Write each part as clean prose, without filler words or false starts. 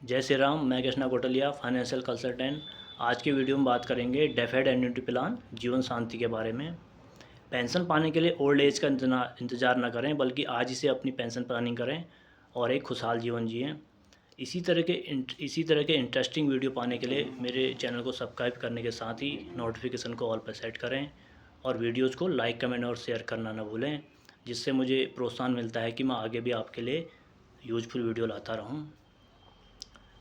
जय श्री राम। मैं Krishna Kotlia, financial consultant. आज के वीडियो में बात करेंगे डेफर्ड एन्युटी प्लान जीवन शांति के बारे में। पेंशन पाने के लिए ओल्ड एज का इंतज़ार न करें, बल्कि आज ही से अपनी पेंशन प्लानिंग करें और एक खुशहाल जीवन जिएं। इसी तरह के इंटरेस्टिंग वीडियो पाने के लिए मेरे चैनल को सब्सक्राइब करने के साथ ही नोटिफिकेशन को ऑल पर सेट करें और वीडियोज़ को लाइक, कमेंट और शेयर करना न भूलें, जिससे मुझे प्रोत्साहन मिलता है कि मैं आगे भी आपके लिए यूजफुल वीडियो लाता रहूं।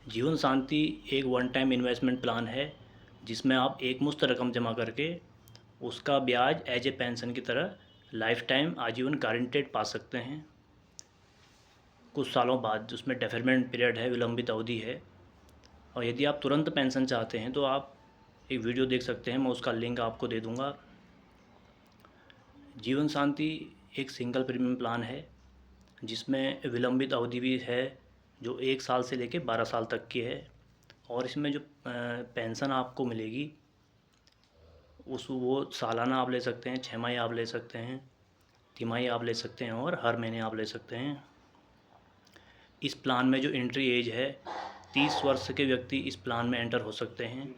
जीवन शांति एक वन टाइम इन्वेस्टमेंट प्लान है, जिसमें आप एक मुश्त रकम जमा करके उसका ब्याज एज ए पेंशन की तरह लाइफ टाइम आजीवन गारंटेड पा सकते हैं। कुछ सालों बाद उसमें डेफरमेंट पीरियड है, विलंबित अवधि है। और यदि आप तुरंत पेंशन चाहते हैं तो आप एक वीडियो देख सकते हैं, मैं उसका लिंक आपको दे दूँगा। जीवन शांति एक सिंगल प्रीमियम प्लान है, जिसमें विलंबित अवधि भी है, जो 1 साल से लेकर 12 साल तक की है। और इसमें जो पेंशन आपको मिलेगी वो सालाना आप ले सकते हैं, 6 माही आप ले सकते हैं, तिमाही आप ले सकते हैं और हर महीने आप ले सकते हैं। इस प्लान में जो एंट्री एज है, 30 वर्ष के व्यक्ति इस प्लान में एंटर हो सकते हैं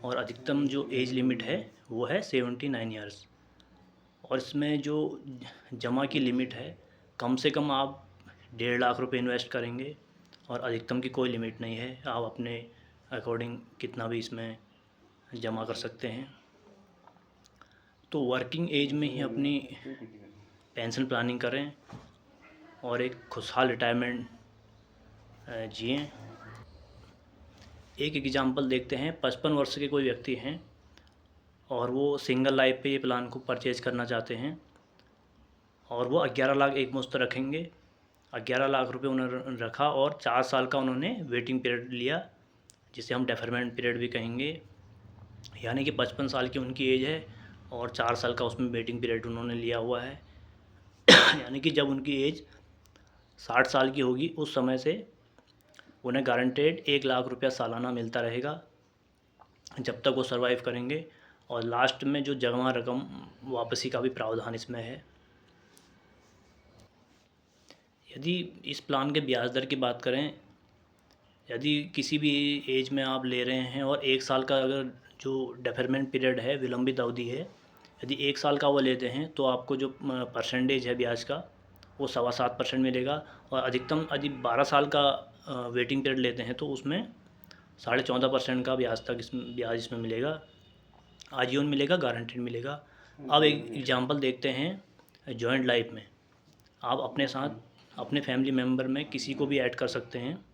और अधिकतम जो एज लिमिट है वो है 79 ईयर्स। और इसमें जो जमा की लिमिट है, कम से कम आप 1.5 लाख रुपए इन्वेस्ट करेंगे और अधिकतम की कोई लिमिट नहीं है। आप अपने अकॉर्डिंग कितना भी इसमें जमा कर सकते हैं। तो वर्किंग एज में ही अपनी पेंशन प्लानिंग करें और एक खुशहाल रिटायरमेंट जिएं। एक एग्जांपल देखते हैं। 55 वर्ष के कोई व्यक्ति हैं और वो सिंगल लाइफ पे ये प्लान को परचेज करना चाहते हैं और वो 11 लाख एक मुश्त रखेंगे। 11 लाख रुपए उन्होंने रखा और 4 साल का उन्होंने वेटिंग पीरियड लिया, जिसे हम डेफरमेंट पीरियड भी कहेंगे। यानी कि 55 साल की उनकी एज है और 4 साल का उसमें वेटिंग पीरियड उन्होंने लिया हुआ है। यानी कि जब उनकी एज 60 साल की होगी, उस समय से उन्हें गारंटेड 1 लाख रुपया सालाना मिलता रहेगा जब तक वो सर्वाइव करेंगे। और लास्ट में जो जमा रकम वापसी का भी प्रावधान इसमें है। यदि इस प्लान के ब्याज दर की बात करें, यदि किसी भी एज में आप ले रहे हैं और 1 साल का अगर जो डेफरमेंट पीरियड है, विलंबित अवधि है, यदि 1 साल का वो लेते हैं तो आपको जो परसेंटेज है ब्याज का, वो 7.25% मिलेगा। और अधिकतम यदि 12 साल का वेटिंग पीरियड लेते हैं तो उसमें 14.5% का ब्याज इसमें मिलेगा, आजीवन मिलेगा, गारंटेड मिलेगा। अब एक एग्जांपल देखते हैं जॉइंट लाइफ में। आप अपने साथ अपने फैमिली मेम्बर में किसी को भी ऐड कर सकते हैं।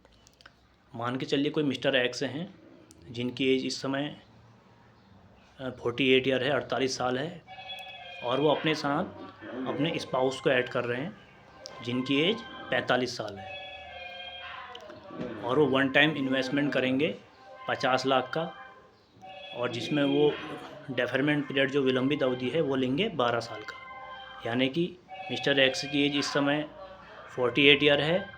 मान के चलिए कोई मिस्टर एक्स हैं, जिनकी एज इस समय 48 ईयर है, 48 साल है, और वो अपने साथ अपने स्पाउस को ऐड कर रहे हैं, जिनकी एज 45 साल है। और वो वन टाइम इन्वेस्टमेंट करेंगे 50 लाख का, और जिसमें वो डेफरमेंट पीरियड जो विलंबित अवधि है वो लेंगे 12 साल का। यानी कि मिस्टर एक्स की एज इस समय 48 ईयर है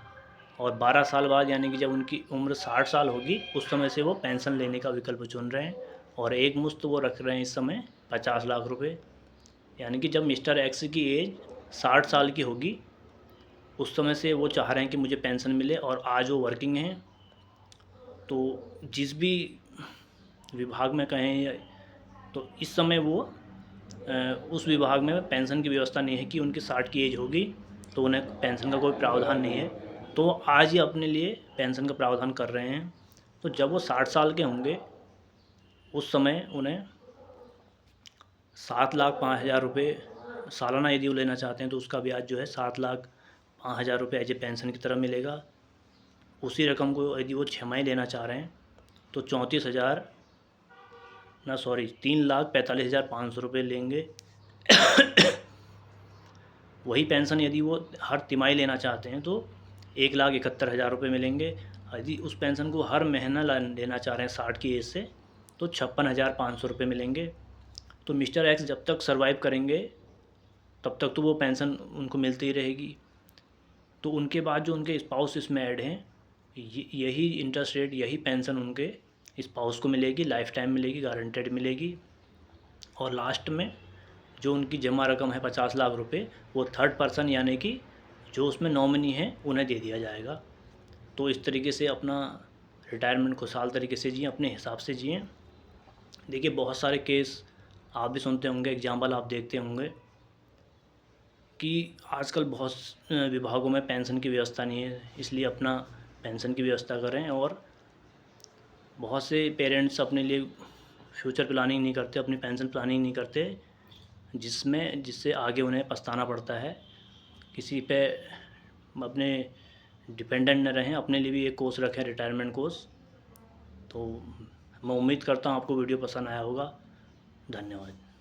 और 12 साल बाद, यानी कि जब उनकी उम्र 60 साल होगी, उस समय से वो पेंशन लेने का विकल्प चुन रहे हैं और एक मुश्त वो रख रहे हैं इस समय 50 लाख रुपए। यानी कि जब मिस्टर एक्स की एज 60 साल की होगी, उस समय से वो चाह रहे हैं कि मुझे पेंशन मिले, और आज वो वर्किंग हैं। तो जिस भी विभाग में कहें, तो इस समय वो उस विभाग में पेंशन की व्यवस्था नहीं है कि उनकी 60 की एज होगी तो उन्हें पेंशन का कोई प्रावधान नहीं है, तो आज ही अपने लिए पेंशन का प्रावधान कर रहे हैं। तो जब वो 60 साल के होंगे, उस समय उन्हें 7,05,000 रुपये सालाना यदि वो लेना चाहते हैं तो उसका ब्याज जो है 7,05,000 रुपये एज ए पेंशन की तरह मिलेगा। उसी रकम को यदि वो 6 माही लेना चाह रहे हैं तो 3,45,500 रुपये लेंगे। वही पेंशन यदि वो हर तिमाही लेना चाहते हैं तो 1,71,000 रुपये मिलेंगे। यदि उस पेंशन को हर महीना लेना चाह रहे हैं 60 की एज से, तो 56,500 रुपये मिलेंगे। तो मिस्टर एक्स जब तक सर्वाइव करेंगे तब तक तो वो पेंशन उनको मिलती ही रहेगी। तो उनके बाद जो उनके स्पाउस इसमें ऐड हैं, यही इंटरेस्ट रेट, यही पेंशन उनके स्पाउस को मिलेगी, लाइफ टाइम मिलेगी, गारंटेड मिलेगी। और लास्ट में जो उनकी जमा रकम है 50 लाख रुपए, वो थर्ड पर्सन यानी कि जो उसमें नॉमिनी है उन्हें दे दिया जाएगा। तो इस तरीके से अपना रिटायरमेंट खुशहाल तरीके से जिएं, अपने हिसाब से जिएं। देखिए बहुत सारे केस आप भी सुनते होंगे, एग्जाम्पल आप देखते होंगे कि आजकल बहुत विभागों में पेंशन की व्यवस्था नहीं है, इसलिए अपना पेंशन की व्यवस्था करें। और बहुत से पेरेंट्स अपने लिए फ्यूचर प्लानिंग नहीं करते, अपनी पेंशन प्लानिंग नहीं करते, जिससे आगे उन्हें पछताना पड़ता है। किसी पे अपने डिपेंडेंट न रहें, अपने लिए भी एक कोर्स रखें, रिटायरमेंट कोर्स। तो मैं उम्मीद करता हूँ आपको वीडियो पसंद आया होगा। धन्यवाद।